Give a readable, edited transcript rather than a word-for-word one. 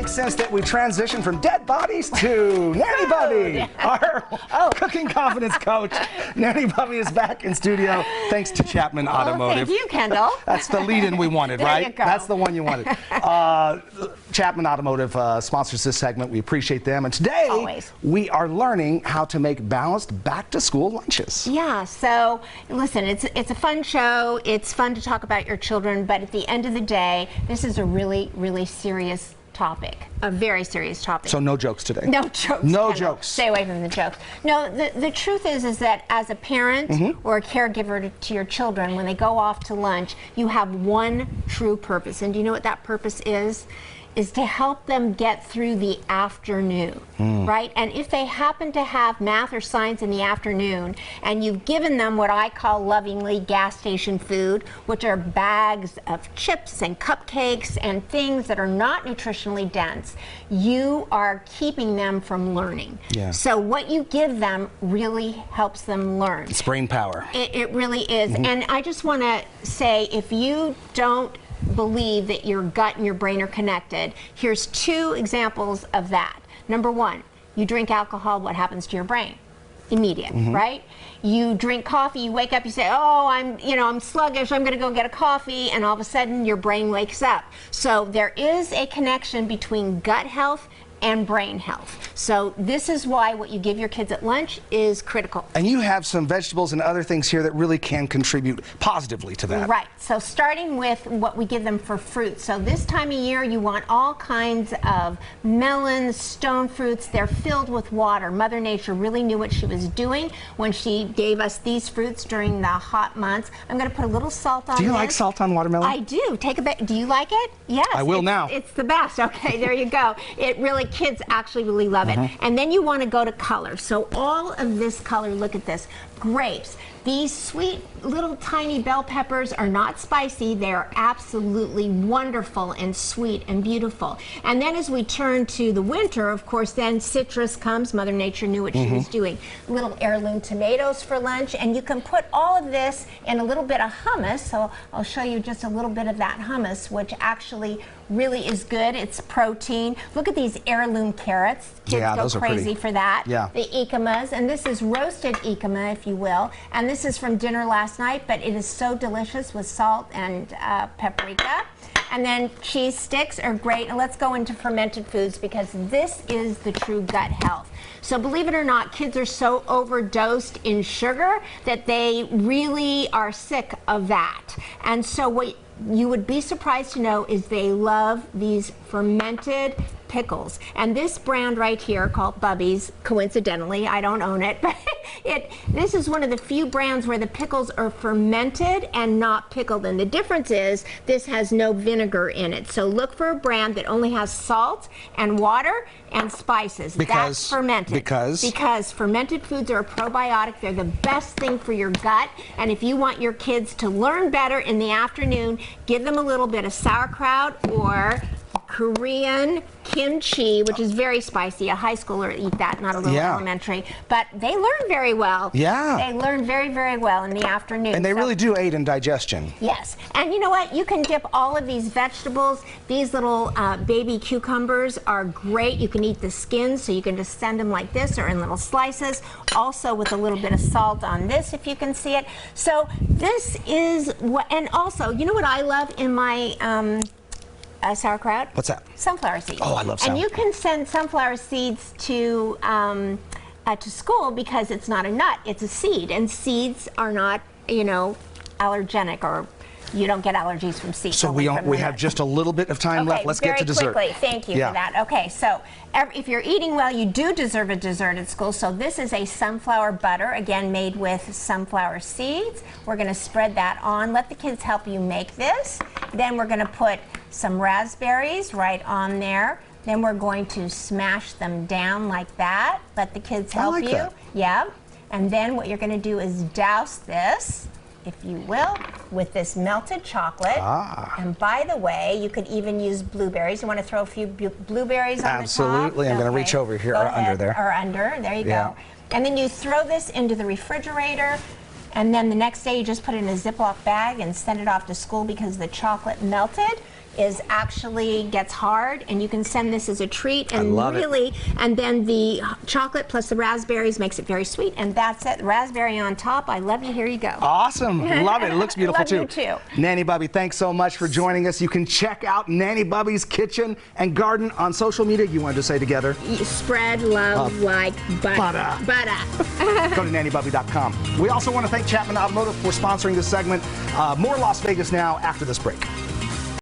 makes sense that we transition from dead bodies to Nanny Bubby, our cooking confidence coach. Nanny Bubby is back in studio thanks to Chapman Automotive. Thank you, Kendall. That's the lead-in we wanted, right? You go. That's the one you wanted. Chapman Automotive sponsors this segment. We appreciate them. And today, we are learning how to make balanced back-to-school lunches. Yeah, so listen, it's a fun show. It's fun to talk about your children, but at the end of the day, this is a really, really serious topic, a very serious topic. So no jokes today. No jokes. No jokes. Stay away from the jokes. No, the truth is that as a parent or a caregiver to your children, when they go off to lunch, you have one true purpose. And do you know what that purpose is? Is to help them get through the afternoon, right? And if they happen to have math or science in the afternoon, and you've given them what I call lovingly gas station food, which are bags of chips and cupcakes and things that are not nutritionally dense, you are keeping them from learning. Yeah. So what you give them really helps them learn. It's brain power. It really is. And I just want to say, if you don't believe that your gut and your brain are connected, here's two examples of that. Number one, you drink alcohol, what happens to your brain? Immediate, right? You drink coffee, you wake up, you say, oh, I'm sluggish, I'm gonna go get a coffee, and all of a sudden your brain wakes up. So there is a connection between gut health and brain health. So this is why what you give your kids at lunch is critical. And you have some vegetables and other things here that really can contribute positively to that. Right. So starting with what we give them for fruit. So this time of year you want all kinds of melons, stone fruits. They're filled with water. Mother Nature really knew what she was doing when she gave us these fruits during the hot months. I'm going to put a little salt on this. Do you like salt on watermelon? I do. Take a bit. Do you like it? Yes. I will now. It's the best. Okay, there you go. It really, kids actually really love it. And then you want to go to color. So all of this color, look at this. Grapes. These sweet little tiny bell peppers are not spicy. They are absolutely wonderful and sweet and beautiful. And then as we turn to the winter, of course, then citrus comes. Mother Nature knew what she was doing. Little heirloom tomatoes for lunch. And you can put all of this in a little bit of hummus. So I'll show you just a little bit of that hummus, which actually really is good. It's protein. Look at these heirloom carrots. Kids go crazy for that. Yeah. The ikamas, and this is roasted ikama, if you will. And this is from dinner last night, but it is so delicious with salt and paprika. And then cheese sticks are great. And let's go into fermented foods, because this is the true gut health. So believe it or not, kids are so overdosed in sugar that they really are sick of that. And so what you would be surprised to know is they love these fermented pickles. And this brand right here called Bubby's, coincidentally, I don't own it, but this is one of the few brands where the pickles are fermented and not pickled. And the difference is this has no vinegar in it. So look for a brand that only has salt and water and spices. That's fermented. Because fermented foods are a probiotic. They're the best thing for your gut. And if you want your kids to learn better in the afternoon, give them a little bit of sauerkraut or Korean kimchi, which is very spicy. A high schooler eat that, not a little elementary. But they learn very well. Yeah. They learn very, very well in the afternoon. And they really do aid in digestion. Yes. And you know what? You can dip all of these vegetables. These little baby cucumbers are great. You can eat the skins, so you can just send them like this or in little slices. Also with a little bit of salt on this, if you can see it. So this is what, and also, you know what I love in my sauerkraut? What's that? Sunflower seeds. Oh, I love sunflower. And you can send sunflower seeds to school because it's not a nut, it's a seed. And seeds are not, you know, allergenic, or you don't get allergies from seeds. So we have just a little bit of time left. Let's get to dessert. Very quickly. Thank you for that. Okay, so if you're eating well, you do deserve a dessert at school. So this is a sunflower butter, again made with sunflower seeds. We're going to spread that on. Let the kids help you make this. Then we're going to put some raspberries right on there. Then we're going to smash them down like that. Let the kids help you. That. Yeah. And then what you're going to do is douse this, if you will, with this melted chocolate. And by the way, you could even use blueberries. You want to throw a few blueberries on the top? Absolutely. I'm going to reach over here, or under there. Or under. There you go. And then you throw this into the refrigerator. And then the next day you just put it in a Ziploc bag and send it off to school because the chocolate melted. is actually gets hard, and you can send this as a treat. And I love it. And then the chocolate plus the raspberries makes it very sweet, and that's it. Raspberry on top. I love you. Here you go. Awesome. Love it. It looks beautiful Love too. you too. Nanny Bubby, thanks so much for joining us. You can check out Nanny Bubby's Kitchen and Garden on social media. You wanted to say together? Spread love like butter. Go to nannybubby.com. We also want to thank Chapman Automotive for sponsoring this segment. More Las Vegas now after this break.